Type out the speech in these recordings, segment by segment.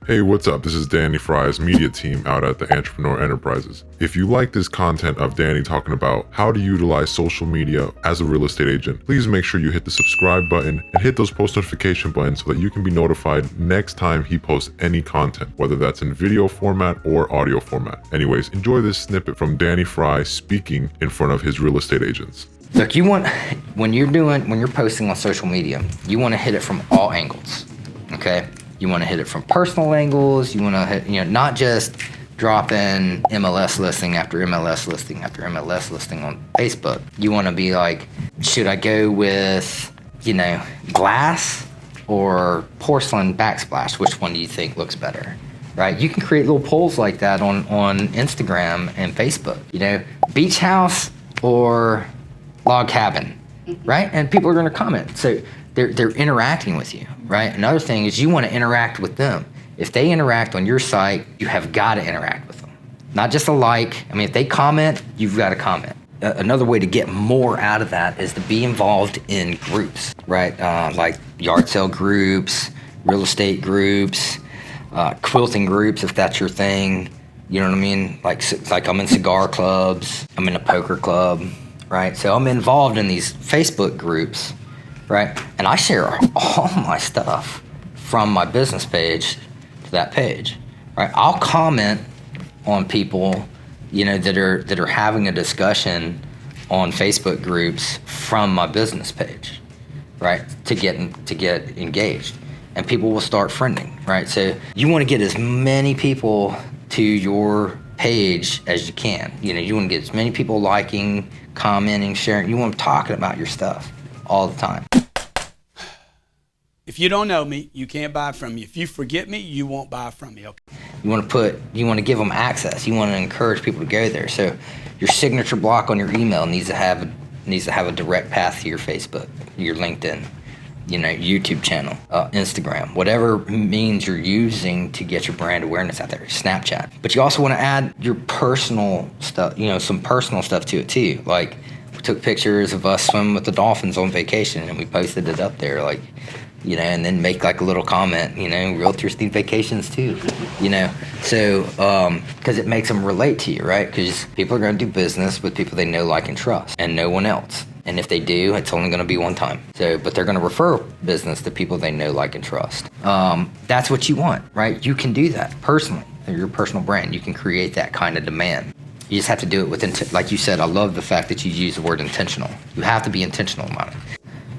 Hey, what's up? This is Danny Fry's media team out at the Entrepreneur Enterprises. If you like this content of Danny talking about how to utilize social media as a real estate agent, please make sure you hit the subscribe button and hit those post notification buttons so that you can be notified next time he posts any content, whether that's in video format or audio format. Anyways, enjoy this snippet from Danny Fry speaking in front of his real estate agents. Look, when you're posting on social media, you want to hit it from all angles, okay? You want to hit it from personal angles. You want to hit, not just drop in MLS listing after MLS listing after MLS listing on Facebook. You want to be like, should I go with, glass or porcelain backsplash? Which one do you think looks better? Right? You can create little polls like that on Instagram and Facebook. Beach house or log cabin, right? And people are going to comment. So they're interacting with you, right? Another thing is you want to interact with them. If they interact on your site, you have got to interact with them. Not just a like. I mean, if they comment, you've got to comment. Another way to get more out of that is to be involved in groups, right? Like yard sale groups, real estate groups, quilting groups, if that's your thing. You know what I mean? Like I'm in cigar clubs. I'm in a poker club, right? So I'm involved in these Facebook groups, right? And I share all my stuff from my business page to that page, right? I'll comment on people, that are having a discussion on Facebook groups from my business page, right? To get engaged, and people will start friending, right? So you want to get as many people to your page as you can. You want to get as many people liking, commenting, sharing. You want them talking about your stuff all the time. If you don't know me, you can't buy from me. If you forget me, you won't buy from me. Okay. You want to give them access. You want to encourage people to go there. So your signature block on your email needs to have a direct path to your Facebook, your LinkedIn, YouTube channel, Instagram, whatever means you're using to get your brand awareness out there, Snapchat. But you also want to add your personal stuff, some personal stuff to it too. Like we took pictures of us swimming with the dolphins on vacation and we posted it up there, and then make like a little comment, realtors need vacations too, so, because it makes them relate to you, right? Because people are going to do business with people they know, like, and trust, and no one else. And if they do, it's only going to be one time. So, but they're going to refer business to people they know, like, and trust. That's what you want, right? You can do that personally, your personal brand. You can create that kind of demand. You just have to do it with, like you said, I love the fact that you use the word intentional. You have to be intentional about it.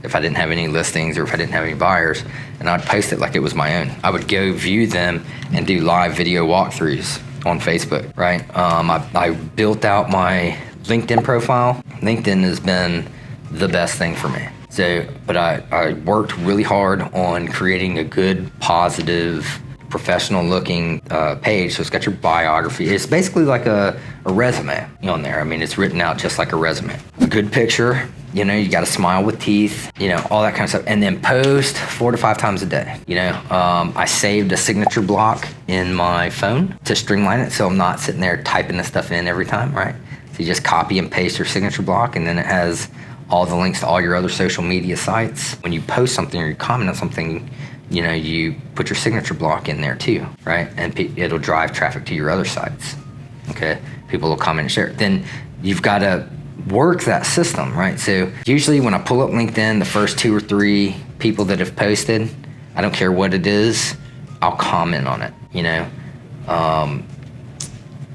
If I didn't have any listings or if I didn't have any buyers, and I'd post it like it was my own. I would go view them and do live video walkthroughs on Facebook, right? I built out my LinkedIn profile. LinkedIn has been the best thing for me. So, but I worked really hard on creating a good, positive, professional looking page. So it's got your biography. It's basically like a resume on there. I mean, it's written out just like a resume. A good picture. You got to smile with teeth, all that kind of stuff. And then post 4 to 5 times a day. I saved a signature block in my phone to streamline it. So I'm not sitting there typing this stuff in every time, right? So you just copy and paste your signature block, and then it has all the links to all your other social media sites. When you post something or you comment on something, you put your signature block in there too, right? And it'll drive traffic to your other sites, okay? People will comment and share. Then you've got to work that system, right? So usually when I pull up LinkedIn, the first 2 or 3 people that have posted, I don't care what it is, I'll comment on it,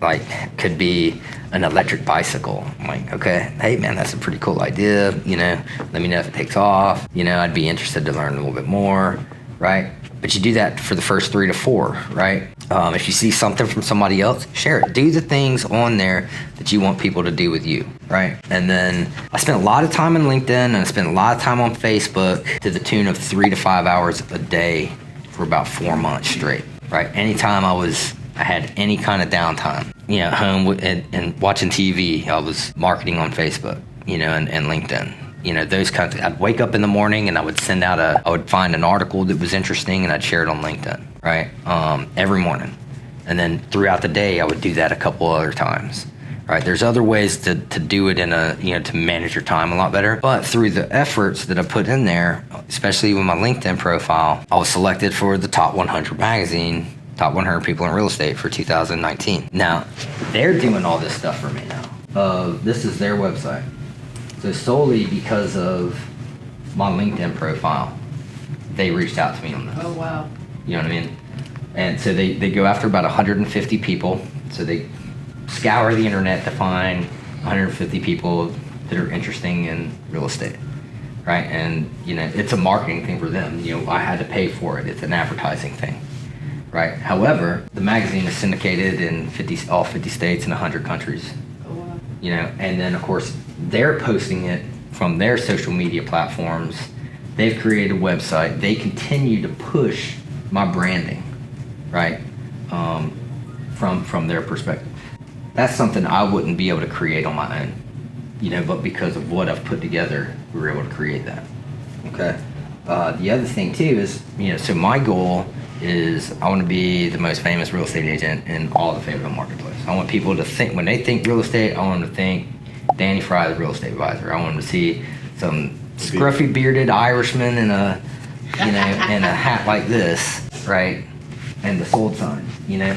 like could be an electric bicycle. I'm like, okay, hey man, that's a pretty cool idea, let me know if it takes off, I'd be interested to learn a little bit more, right? But you do that for the first 3 to 4, right? If you see something from somebody else, share it. Do the things on there that you want people to do with you, right? And then I spent a lot of time on LinkedIn and I spent a lot of time on Facebook to the tune of 3 to 5 hours a day for about 4 months straight, right? Anytime I had any kind of downtime, home and watching TV, I was marketing on Facebook, and LinkedIn. Those kinds of, I'd wake up in the morning and I would I would find an article that was interesting and I'd share it on LinkedIn, right? Every morning. And then throughout the day, I would do that a couple other times, right? There's other ways to do it to manage your time a lot better. But through the efforts that I put in there, especially with my LinkedIn profile, I was selected for the top 100 magazine Top 100 people in real estate for 2019. Now, they're doing all this stuff for me now. This is their website. So solely because of my LinkedIn profile, they reached out to me on this. Oh, wow. You know what I mean? And so they go after about 150 people. So they scour the internet to find 150 people that are interesting in real estate, right? And, you know, it's a marketing thing for them. You know, I had to pay for it. It's an advertising thing, right? However, the magazine is syndicated in all 50 states and 100 countries. Oh, wow. You know, and then of course they're posting it from their social media platforms. They've created a website. They continue to push my branding, right? From their perspective. That's something I wouldn't be able to create on my own, you know, but because of what I've put together, we were able to create that. Okay. The other thing too is, you know, so my goal is I want to be the most famous real estate agent in all the Fayetteville marketplace. I want people to think, when they think real estate, I want them to think Danny Fry, the real estate advisor. I want them to see some scruffy bearded Irishman in a, you know, in a hat like this, right? And the sold sign, you know?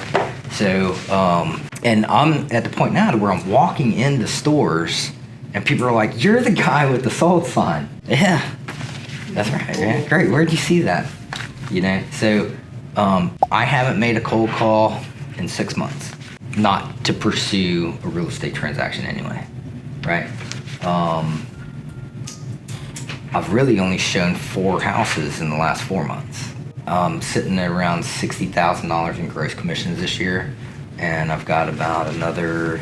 So, and I'm at the point now to where I'm walking into stores and people are like, "You're the guy with the sold sign." Yeah, that's right, man. Great, where'd you see that? You know, so I haven't made a cold call in 6 months, not to pursue a real estate transaction anyway, right? I've really only shown 4 houses in the last 4 months. Sitting at around $60,000 in gross commissions this year, and I've got about another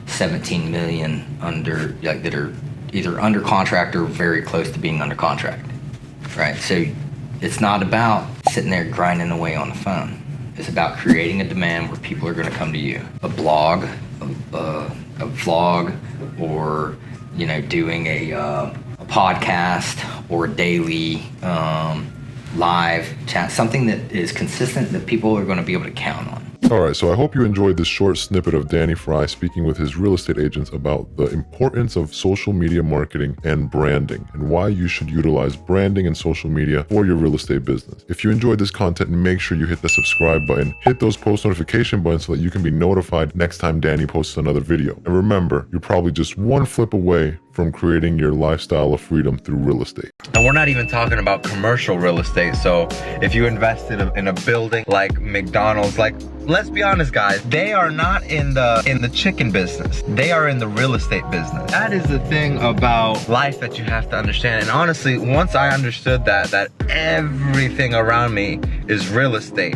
17 million under, like, that are either under contract or very close to being under contract, right? So it's not about sitting there grinding away on the phone. It's about creating a demand where people are going to come to you. A blog, a vlog, or, you know, doing a podcast or a daily live chat, something that is consistent that people are going to be able to count on. All right, so I hope you enjoyed this short snippet of Danny Fry speaking with his real estate agents about the importance of social media marketing and branding, and why you should utilize branding and social media for your real estate business. If you enjoyed this content, make sure you hit the subscribe button, hit those post notification buttons so that you can be notified next time Danny posts another video. And remember, you're probably just one flip away from creating your lifestyle of freedom through real estate. And we're not even talking about commercial real estate. So if you invest in a building like McDonald's, like, let's be honest, guys, they are not in the chicken business. They are in the real estate business. That is the thing about life that you have to understand. And honestly, once I understood that everything around me is real estate,